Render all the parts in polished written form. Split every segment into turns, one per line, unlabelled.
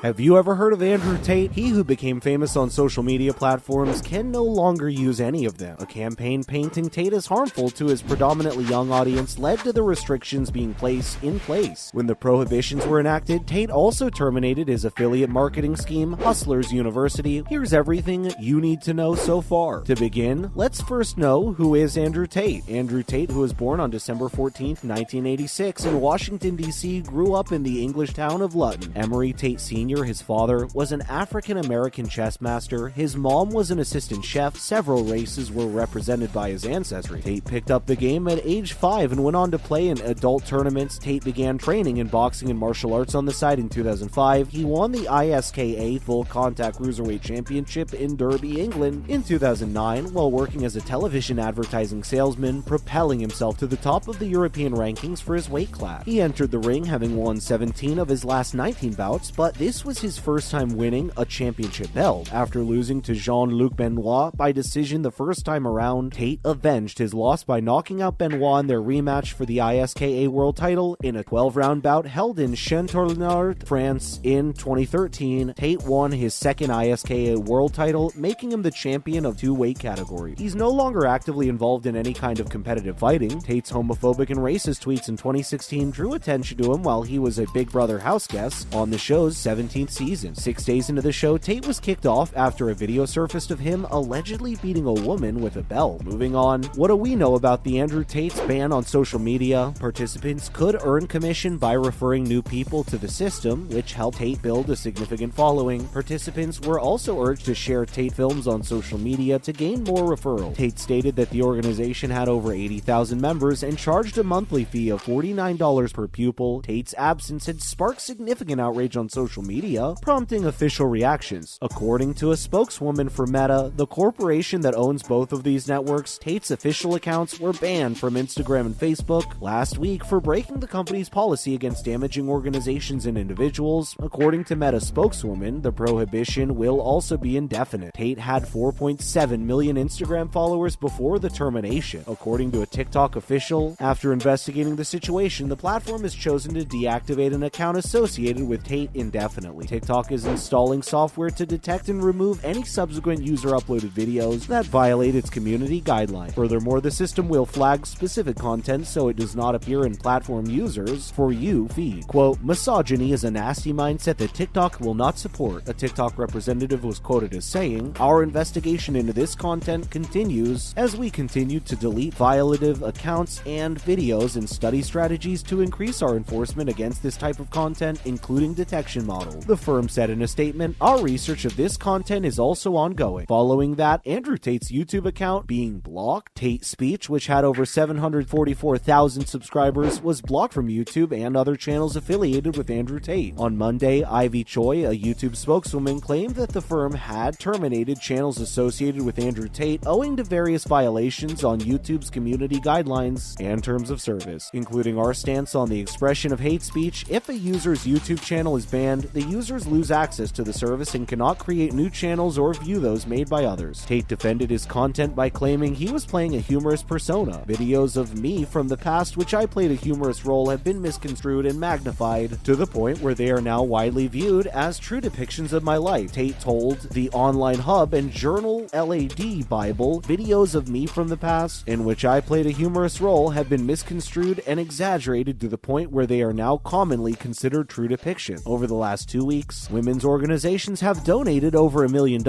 Have you ever heard of Andrew Tate? He who became famous on social media platforms can no longer use any of them. A campaign painting Tate as harmful to his predominantly young audience led to the restrictions being placed in place. When the prohibitions were enacted, Tate also terminated his affiliate marketing scheme, Hustlers University. Here's everything you need to know so far. To begin, let's first know who is Andrew Tate. Andrew Tate, who was born on December 14, 1986 in Washington, D.C., grew up in the English town of Luton. Emery Tate Sr., his father, was an African-American chess master. His mom was an assistant chef. Several races were represented by his ancestry. Tate picked up the game at age 5 and went on to play in adult tournaments. Tate began training in boxing and martial arts on the side in 2005. He won the ISKA Full Contact Cruiserweight Championship in Derby, England in 2009 while working as a television advertising salesman, propelling himself to the top of the European rankings for his weight class. He entered the ring having won 17 of his last 19 bouts, but this was his first time winning a championship belt. After losing to Jean-Luc Benoit by decision the first time around, Tate avenged his loss by knocking out Benoit in their rematch for the ISKA World title in a 12-round bout held in Chanteloup, France in 2013. Tate won his second ISKA World title, making him the champion of 2 weight categories. He's no longer actively involved in any kind of competitive fighting. Tate's homophobic and racist tweets in 2016 drew attention to him while he was a Big Brother house guest on the show's 17th season. 6 days into the show, Tate was kicked off after a video surfaced of him allegedly beating a woman with a belt. Moving on, what do we know about the Andrew Tate's ban on social media? Participants could earn commission by referring new people to the system, which helped Tate build a significant following. Participants were also urged to share Tate films on social media to gain more referrals. Tate stated that the organization had over 80,000 members and charged a monthly fee of $49 per pupil. Tate's absence had sparked significant outrage on social media, prompting official reactions. According to a spokeswoman for Meta, the corporation that owns both of these networks, Tate's official accounts were banned from Instagram and Facebook last week for breaking the company's policy against damaging organizations and individuals. According to Meta spokeswoman, the prohibition will also be indefinite. Tate had 4.7 million Instagram followers before the termination. According to a TikTok official, after investigating the situation, the platform has chosen to deactivate an account associated with Tate indefinitely. TikTok is installing software to detect and remove any subsequent user-uploaded videos that violate its community guidelines. Furthermore, the system will flag specific content so it does not appear in platform users' For You feed. Quote, misogyny is a nasty mindset that TikTok will not support. A TikTok representative was quoted as saying, our investigation into this content continues as we continue to delete violative accounts and videos and study strategies to increase our enforcement against this type of content, including detection models. The firm said in a statement, our research of this content is also ongoing. Following that, Andrew Tate's YouTube account being blocked. Tate Speech, which had over 744,000 subscribers, was blocked from YouTube and other channels affiliated with Andrew Tate. On Monday, Ivy Choi, a YouTube spokeswoman, claimed that the firm had terminated channels associated with Andrew Tate owing to various violations on YouTube's community guidelines and terms of service, including our stance on the expression of hate speech. If a user's YouTube channel is banned, the users lose access to the service and cannot create new channels or view those made by others. Tate defended his content by claiming he was playing a humorous persona. Videos of me from the past, which I played a humorous role, have been misconstrued and magnified to the point where they are now widely viewed as true depictions of my life. Tate told the online hub and journal LAD Bible, videos of me from the past, in which I played a humorous role, have been misconstrued and exaggerated to the point where they are now commonly considered true depictions. Over the last 2 weeks, women's organizations have donated over $1 million,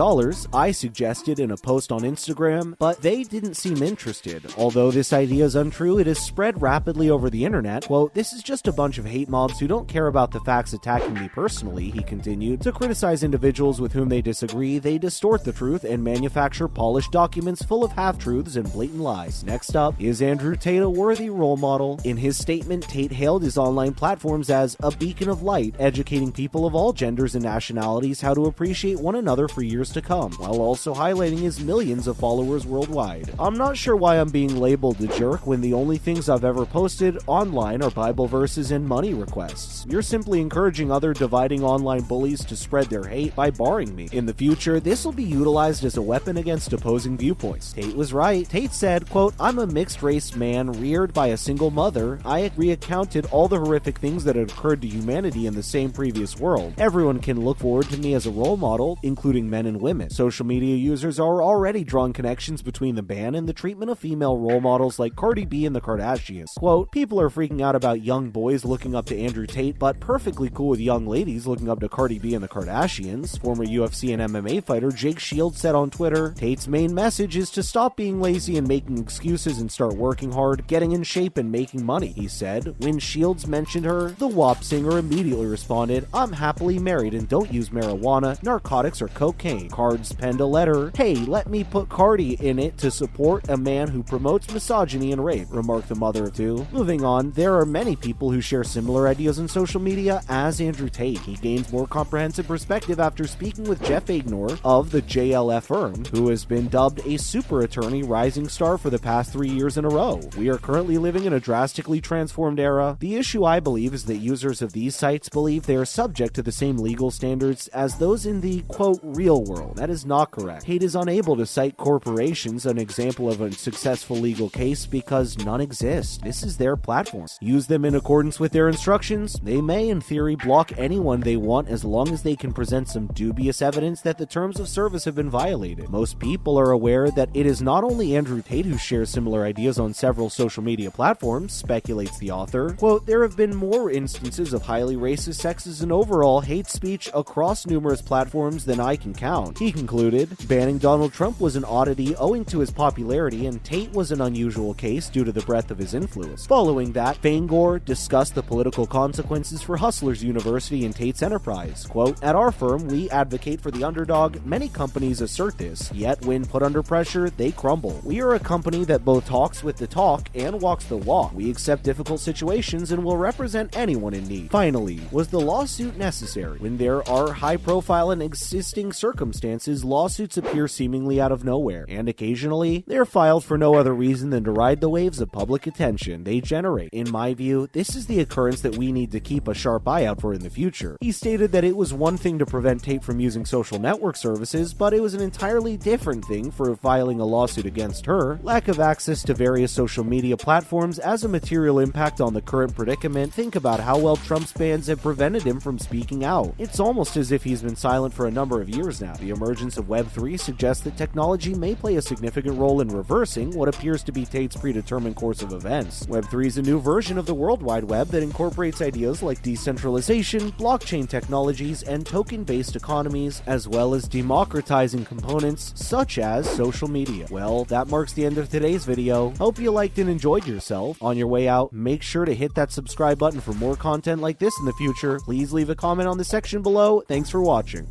I suggested in a post on Instagram, but they didn't seem interested. Although this idea is untrue, it has spread rapidly over the internet. Quote, this is just a bunch of hate mobs who don't care about the facts attacking me personally, he continued. To criticize individuals with whom they disagree, they distort the truth and manufacture polished documents full of half-truths and blatant lies. Next up, is Andrew Tate a worthy role model? In his statement, Tate hailed his online platforms as a beacon of light, educating people of all genders and nationalities how to appreciate one another for years to come, while also highlighting his millions of followers worldwide. I'm not sure why I'm being labeled a jerk when the only things I've ever posted online are Bible verses and money requests. You're simply encouraging other dividing online bullies to spread their hate by barring me. In the future, this will be utilized as a weapon against opposing viewpoints. Tate was right. Tate said, quote, I'm a mixed-race man reared by a single mother. I recounted all the horrific things that had occurred to humanity in the same previous world. world. Everyone can look forward to me as a role model, including men and women. Social media users are already drawing connections between the ban and the treatment of female role models like Cardi B and the Kardashians. Quote, people are freaking out about young boys looking up to Andrew Tate, but perfectly cool with young ladies looking up to Cardi B and the Kardashians. Former UFC and MMA fighter Jake Shields said on Twitter, Tate's main message is to stop being lazy and making excuses and start working hard, getting in shape and making money, he said. When Shields mentioned her, the WAP singer immediately responded, I'm happily married and don't use marijuana, narcotics, or cocaine. Cards penned a letter, hey, let me put Cardi in it to support a man who promotes misogyny and rape, remarked the mother of two. Moving on, there are many people who share similar ideas on social media as Andrew Tate. He gains more comprehensive perspective after speaking with Jeff Ignor of the JLF firm, who has been dubbed a super attorney rising star for the past 3 years in a row. We are currently living in a drastically transformed era. The issue, I believe, is that users of these sites believe they are subject to the same legal standards as those in the, quote, real world. That is not correct. Tate is unable to cite corporations, an example of a successful legal case, because none exist. This is their platform. Use them in accordance with their instructions. They may, in theory, block anyone they want as long as they can present some dubious evidence that the terms of service have been violated. Most people are aware that it is not only Andrew Tate who shares similar ideas on several social media platforms, speculates the author. Quote, there have been more instances of highly racist, sexist, and overall hate speech across numerous platforms than I can count. He concluded, banning Donald Trump was an oddity owing to his popularity, and Tate was an unusual case due to the breadth of his influence. Following that, Fangor discussed the political consequences for Hustlers University and Tate's enterprise. Quote, at our firm, we advocate for the underdog. Many companies assert this, yet when put under pressure, they crumble. We are a company that both talks with the talk and walks the walk. We accept difficult situations and will represent anyone in need. Finally, was the lawsuit necessary? When there are high-profile and existing circumstances, lawsuits appear seemingly out of nowhere, and occasionally, they're filed for no other reason than to ride the waves of public attention they generate. In my view, this is the occurrence that we need to keep a sharp eye out for in the future. He stated that it was one thing to prevent Tate from using social network services, but it was an entirely different thing for filing a lawsuit against her. Lack of access to various social media platforms as a material impact on the current predicament. Think about how well Trump's bans have prevented him from speaking out. It's almost as if he's been silent for a number of years now. The emergence of Web3 suggests that technology may play a significant role in reversing what appears to be Tate's predetermined course of events. Web3 is a new version of the World Wide Web that incorporates ideas like decentralization, blockchain technologies, and token-based economies, as well as democratizing components such as social media. Well, that marks the end of today's video. Hope you liked and enjoyed yourself. On your way out, make sure to hit that subscribe button for more content like this in the future. Please leave a comment on the section below. Thanks for watching.